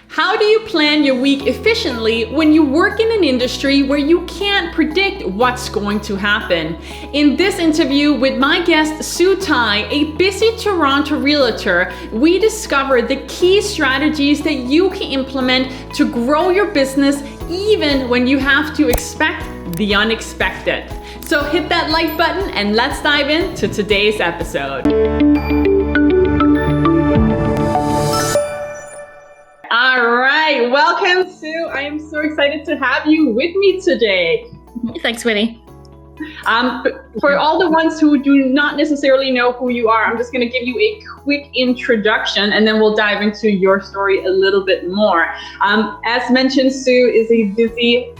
How do you plan your week efficiently when you work in an industry where you can't predict what's going to happen? In this interview with my guest Siu Ta, a busy Toronto realtor, we discover the key strategies that you can implement to grow your business even when you have to expect the unexpected. So hit that like button and let's dive into today's episode. All right, welcome, Siu. I am so excited to have you with me today. Thanks, Winnie. For all the ones who do not necessarily know who you are, I'm just going to give you a quick introduction and then we'll dive into your story a little bit more. As mentioned, Siu is a busy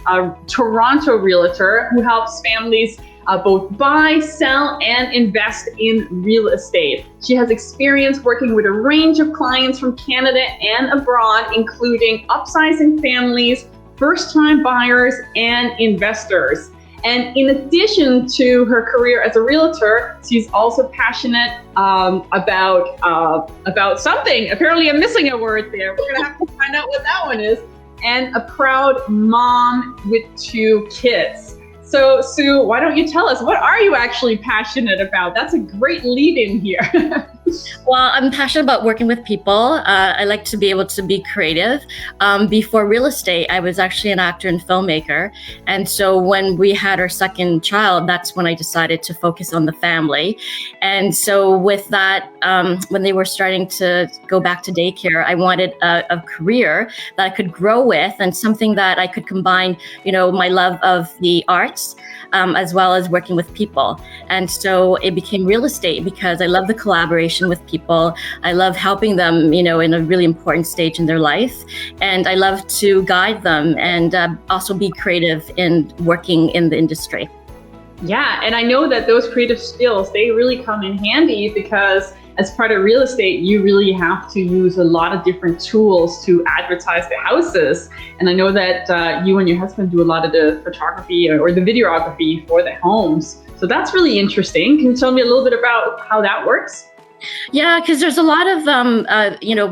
Toronto realtor who helps families both buy, sell, and invest in real estate. She has experience working with a range of clients from Canada and abroad, including upsizing families, first-time buyers, and investors. And in addition to her career as a realtor, she's also passionate about something. Apparently, I'm missing a word there. We're gonna have to find out what that one is. And a proud mom with 2 kids. So, Siu, why don't you tell us, what are you actually passionate about? That's a great lead in here. Well, I'm passionate about working with people. I like to be able to be creative. Before real estate, I was actually an actor and filmmaker. And so when we had our second child, that's when I decided to focus on the family. And so with that, when they were starting to go back to daycare, I wanted a career that I could grow with and something that I could combine, my love of the arts, as well as working with people. And so it became real estate because I love the collaboration with people. I love helping them, in a really important stage in their life. And I love to guide them and also be creative in working in the industry. Yeah, and I know that those creative skills, they really come in handy because as part of real estate, you really have to use a lot of different tools to advertise the houses. And I know that you and your husband do a lot of the photography or the videography for the homes. So that's really interesting. Can you tell me a little bit about how that works? Yeah, because there's a lot of,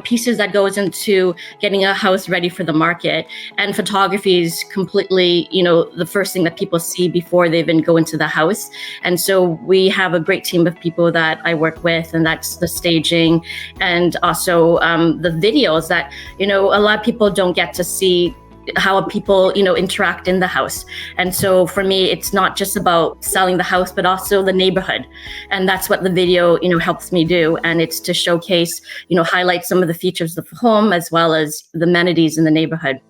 pieces that goes into getting a house ready for the market. And photography is completely, the first thing that people see before they even go into the house. And so we have a great team of people that I work with, and that's the staging and also the videos that, a lot of people don't get to see how people, interact in the house. And so for me, it's not just about selling the house, but also the neighborhood. And that's what the video, helps me do. And it's to showcase, highlight some of the features of the home as well as the amenities in the neighborhood.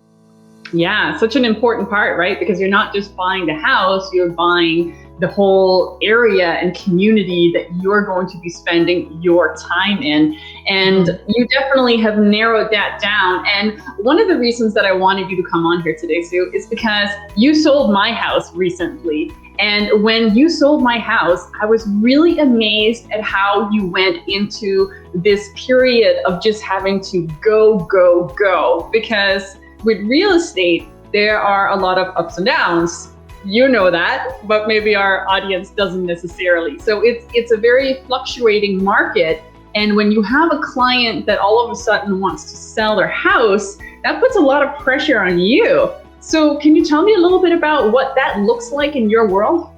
Yeah, such an important part, right? Because you're not just buying the house, you're buying the whole area and community that you're going to be spending your time in. And you definitely have narrowed that down. And one of the reasons that I wanted you to come on here today, Siu, is because you sold my house recently. And when you sold my house, I was really amazed at how you went into this period of just having to go. Because with real estate, there are a lot of ups and downs. You know that, but maybe our audience doesn't necessarily. So it's a very fluctuating market. And when you have a client that all of a sudden wants to sell their house, that puts a lot of pressure on you. So can you tell me a little bit about what that looks like in your world?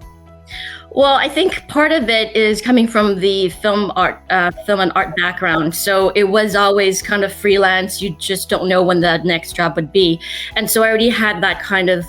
Well, I think part of it is coming from the film and art background. So it was always kind of freelance. You just don't know when the next job would be. And so I already had that kind of,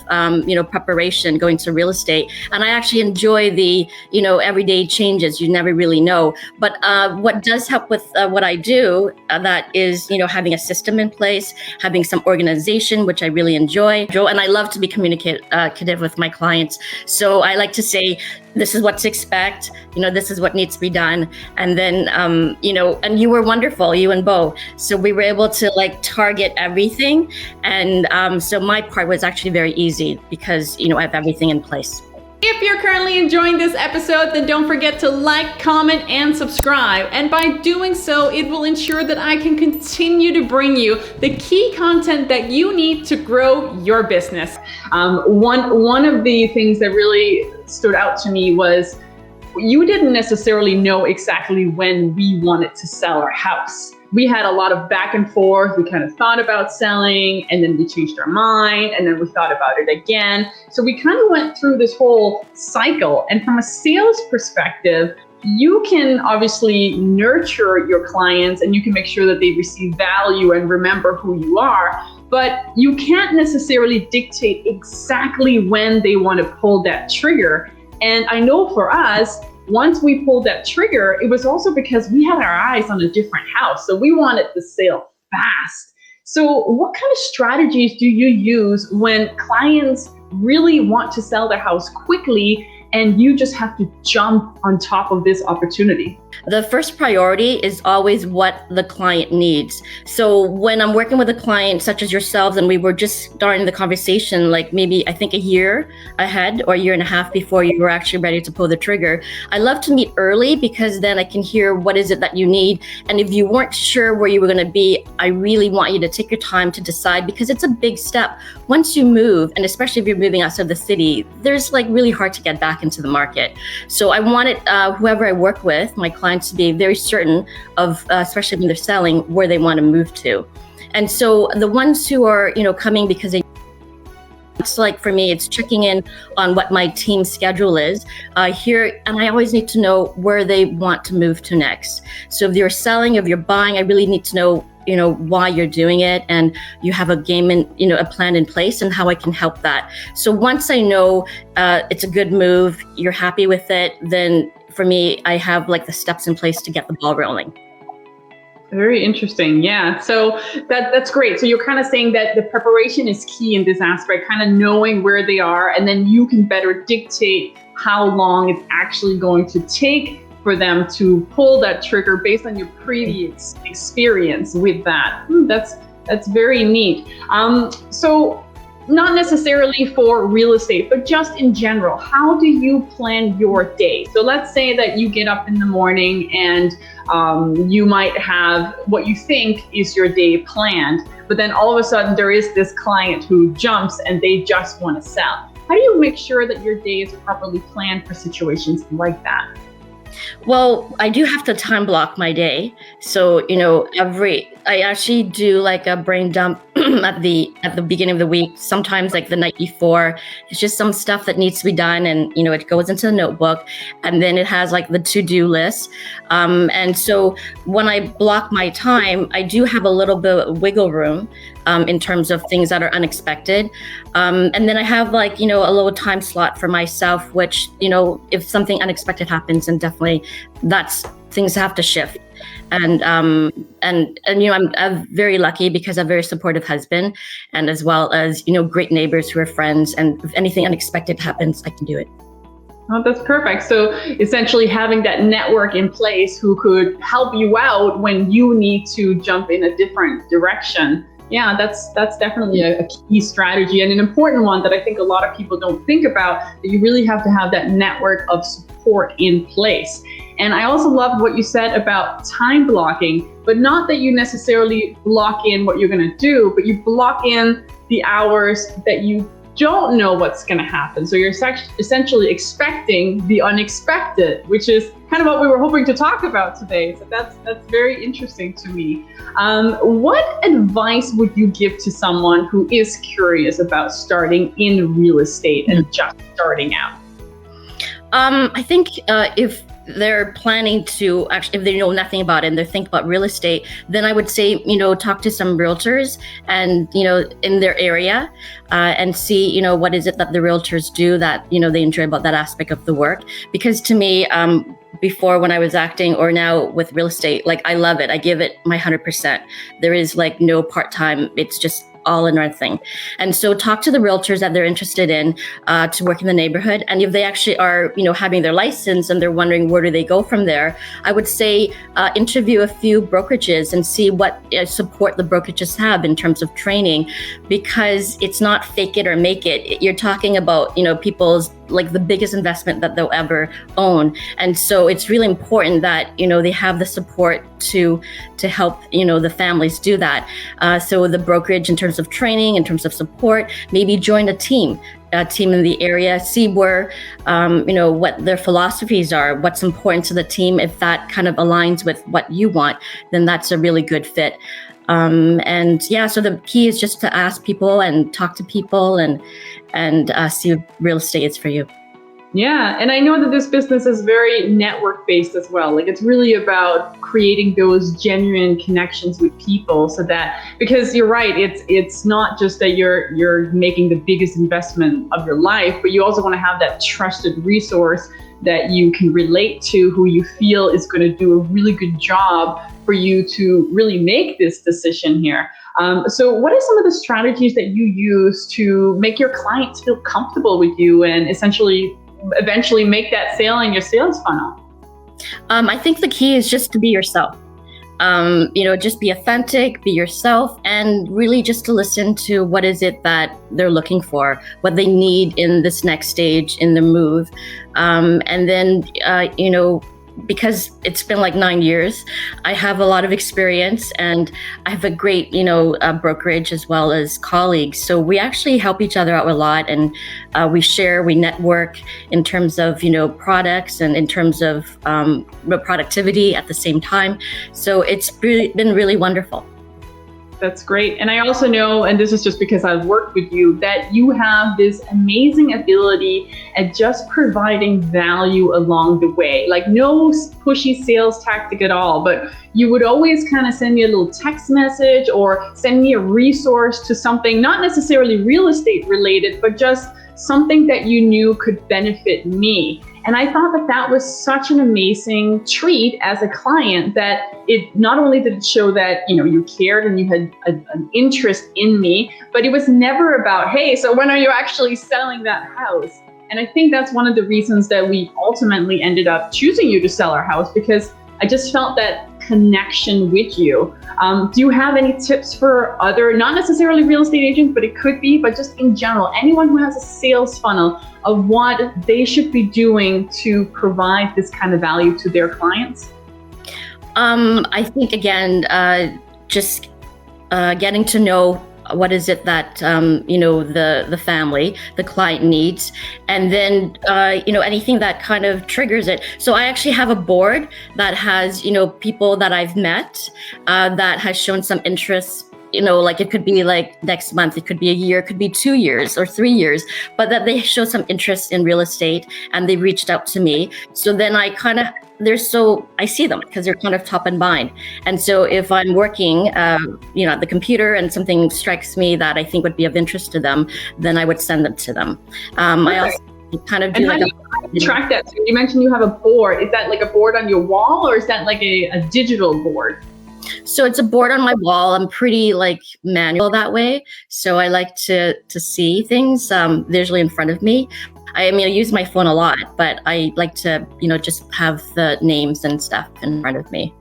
preparation going to real estate. And I actually enjoy the, everyday changes. You never really know. But what does help with what I do, that is, having a system in place, having some organization, which I really enjoy. And I love to be communicative with my clients. So I like to say, this is what to expect, this is what needs to be done. And then, and you were wonderful, you and Bo. So we were able to target everything. And so my part was actually very easy because, I have everything in place. If you're currently enjoying this episode, then don't forget to like, comment, and subscribe. And by doing so, it will ensure that I can continue to bring you the key content that you need to grow your business. One of the things that really stood out to me was you didn't necessarily know exactly when we wanted to sell our house. we had a lot of back and forth. We kind of thought about selling, and then we changed our mind, and then we thought about it again. So we kind of went through this whole cycle. And from a sales perspective, you can obviously nurture your clients and you can make sure that they receive value and remember who you are, but you can't necessarily dictate exactly when they want to pull that trigger. And I know for us, once we pulled that trigger, it was also because we had our eyes on a different house. So we wanted the sale fast. So what kind of strategies do you use when clients really want to sell their house quickly and you just have to jump on top of this opportunity? The first priority is always what the client needs. So when I'm working with a client such as yourselves, and we were just starting the conversation, like maybe I think a year ahead or a year and a half before you were actually ready to pull the trigger, I love to meet early because then I can hear what is it that you need. And if you weren't sure where you were going to be, I really want you to take your time to decide, because it's a big step. Once you move, and especially if you're moving outside the city, there's like really hard to get back into the market. So I wanted whoever I work with, my clients, to be very certain of, especially when they're selling, where they want to move to. And so the ones who are, coming because they, it's like for me, it's checking in on what my team's schedule is here. And I always need to know where they want to move to next. So if you're selling, if you're buying, I really need to know, why you're doing it, and you have a game and, a plan in place, and how I can help that. So once I know it's a good move, you're happy with it, then for me, I have like the steps in place to get the ball rolling. Very interesting. Yeah. So that's great. So you're kind of saying that the preparation is key in this aspect, kind of knowing where they are, and then you can better dictate how long it's actually going to take for them to pull that trigger based on your previous experience with that. That's very neat. So not necessarily for real estate, but just in general, how do you plan your day? So let's say that you get up in the morning and you might have what you think is your day planned, but then all of a sudden there is this client who jumps and they just want to sell. How do you make sure that your day is properly planned for situations like that? Well, I do have to time block my day. So, I actually do like a brain dump at the beginning of the week, sometimes like the night before. It's just some stuff that needs to be done, and it goes into the notebook, and then it has like the to-do list. And so when I block my time, I do have a little bit of wiggle room in terms of things that are unexpected. And then I have like, a little time slot for myself, which, if something unexpected happens, and definitely things have to shift. And I'm very lucky because I have a very supportive husband, and as well as, great neighbors who are friends. And if anything unexpected happens, I can do it. Oh, that's perfect. So essentially having that network in place who could help you out when you need to jump in a different direction. Yeah, that's definitely a key strategy, and an important one that I think a lot of people don't think about, that you really have to have that network of support in place. And I also loved what you said about time blocking, but not that you necessarily block in what you're going to do, but you block in the hours that you don't know what's going to happen. So you're essentially expecting the unexpected, which is kind of what we were hoping to talk about today. So that's very interesting to me. What advice would you give to someone who is curious about starting in real estate and just starting out? I think if they're planning to if they know nothing about it and they think about real estate, then I would say, talk to some realtors and, in their area and see, what is it that the realtors do that, they enjoy about that aspect of the work. Because to me, before when I was acting or now with real estate, like I love it. I give it my 100%. There is like no part-time. It's just all in one thing. And so talk to the realtors that they're interested in to work in the neighborhood. And if they actually are, having their license and they're wondering where do they go from there, I would say interview a few brokerages and see what support the brokerages have in terms of training, because it's not fake it or make it. You're talking about, people's like the biggest investment that they'll ever own. And so it's really important that, they have the support to help, the families do that. So the brokerage in terms of training, in terms of support, maybe join a team team in the area, see where, what their philosophies are, what's important to the team. If that kind of aligns with what you want, then that's a really good fit. And yeah, so the key is just to ask people and talk to people and see if real estate is for you. Yeah, and I know that this business is very network based as well. Like it's really about creating those genuine connections with people, so that, because you're right, it's not just that you're making the biggest investment of your life, but you also want to have that trusted resource that you can relate to, who you feel is going to do a really good job for you to really make this decision here. So what are some of the strategies that you use to make your clients feel comfortable with you and eventually make that sale in your sales funnel? I think the key is just to be yourself. Just be authentic, be yourself, and really just to listen to what is it that they're looking for, what they need in this next stage in the move. And then, because it's been like 9 years, I have a lot of experience, and I have a great, brokerage as well as colleagues. So we actually help each other out a lot, and we share, we network in terms of, products and in terms of productivity at the same time. So it's been really wonderful. That's great. And I also know, and this is just because I've worked with you, that you have this amazing ability at just providing value along the way. Like no pushy sales tactic at all, but you would always kind of send me a little text message or send me a resource to something, not necessarily real estate related, but just something that you knew could benefit me. And I thought that that was such an amazing treat as a client, that it not only did it show that, you cared and you had an interest in me, but it was never about, hey, so when are you actually selling that house? And I think that's one of the reasons that we ultimately ended up choosing you to sell our house, because I just felt that connection with you. Do you have any tips for other, not necessarily real estate agents, but it could be, but just in general, anyone who has a sales funnel, of what they should be doing to provide this kind of value to their clients? I think, again, just getting to know what is it that the family, the client needs, and then anything that kind of triggers it. So I actually have a board that has people that I've met that has shown some interest. Like it could be like next month, it could be a year, it could be 2 years or 3 years, but that they show some interest in real estate and they reached out to me. So then I see them because they're kind of top in mind. And so if I'm working, at the computer and something strikes me that I think would be of interest to them, then I would send them to them. I also kind of do and how do you track that? So you mentioned you have a board. Is that like a board on your wall, or is that like a digital board? So it's a board on my wall. I'm pretty manual that way. So I like to see things visually in front of me. I use my phone a lot, but I like to, just have the names and stuff in front of me.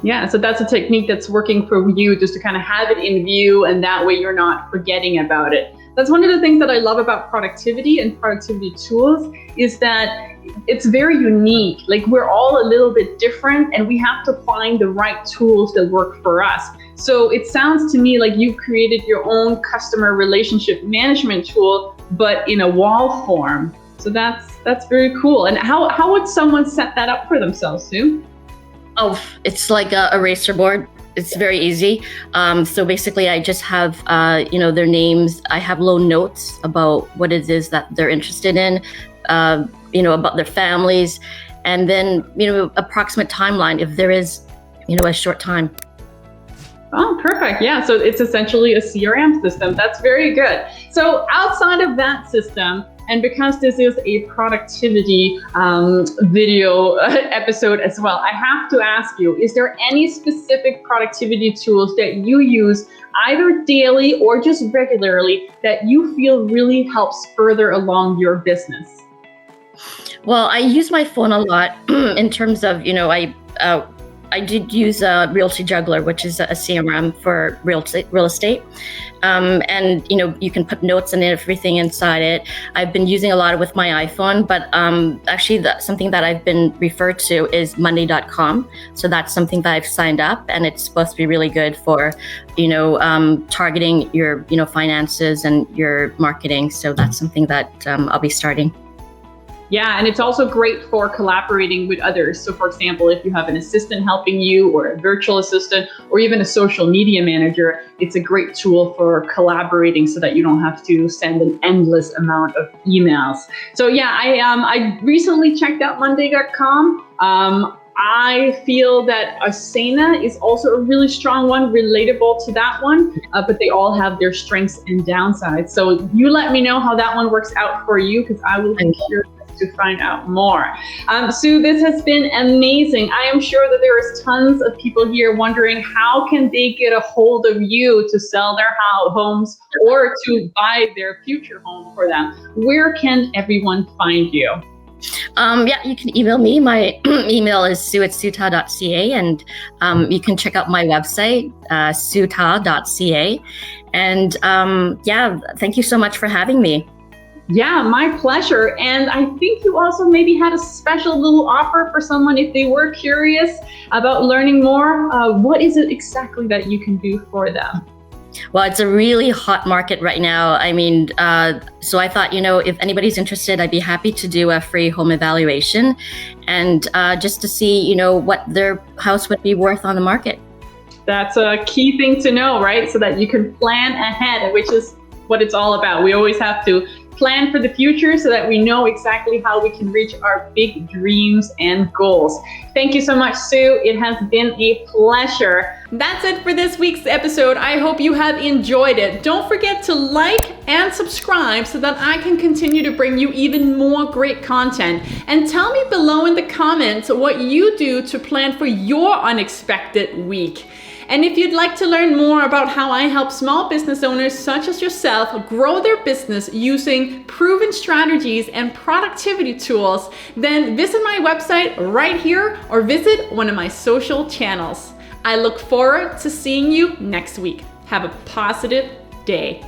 Yeah, so that's a technique that's working for you, just to kind of have it in view, and that way you're not forgetting about it. That's one of the things that I love about productivity and productivity tools, is that it's very unique. Like we're all a little bit different, and we have to find the right tools that work for us. So it sounds to me like you created your own customer relationship management tool, but in a wall form. So that's very cool. And how would someone set that up for themselves, Sue? Oh, it's like a eraser board. It's very easy. So basically I just have, their names. I have little notes about what it is that they're interested in, about their families, and then, approximate timeline if there is, a short time. Oh, perfect. Yeah. So it's essentially a CRM system. That's very good. So outside of that system, and because this is a productivity video episode as well, I have to ask you, is there any specific productivity tools that you use either daily or just regularly that you feel really helps further along your business? Well, I use my phone a lot in terms of, I did use a Realty Juggler, which is a CRM for real estate. And you can put notes and everything inside it. I've been using a lot with my iPhone, but actually something that I've been referred to is Monday.com. So that's something that I've signed up, and it's supposed to be really good for targeting your finances and your marketing. So that's something that I'll be starting. Yeah, and it's also great for collaborating with others. So for example, if you have an assistant helping you, or a virtual assistant, or even a social media manager, it's a great tool for collaborating so that you don't have to send an endless amount of emails. So yeah, I recently checked out Monday.com. I feel that Asana is also a really strong one, relatable to that one, but they all have their strengths and downsides. So you let me know how that one works out for you, because I will be curious to find out more. Sue, this has been amazing. I am sure that there is tons of people here wondering how can they get a hold of you to sell their homes or to buy their future home for them. Where can everyone find you? You can email me. My email is sue@siuta.ca, and you can check out my website, siuta.ca. And thank you so much for having me. Yeah, my pleasure. And I think you also maybe had a special little offer for someone if they were curious about learning more. What is it exactly that you can do for them? Well, it's a really hot market right now. I mean, so I thought, if anybody's interested, I'd be happy to do a free home evaluation, and just to see, what their house would be worth on the market. That's a key thing to know, right? So that you can plan ahead, which is what it's all about. We always have to plan for the future so that we know exactly how we can reach our big dreams and goals. Thank you so much, Sue. It has been a pleasure. That's it for this week's episode. I hope you have enjoyed it. Don't forget to like and subscribe so that I can continue to bring you even more great content. And tell me below in the comments what you do to plan for your unexpected week. And if you'd like to learn more about how I help small business owners such as yourself grow their business using proven strategies and productivity tools, then visit my website right here or visit one of my social channels. I look forward to seeing you next week. Have a positive day.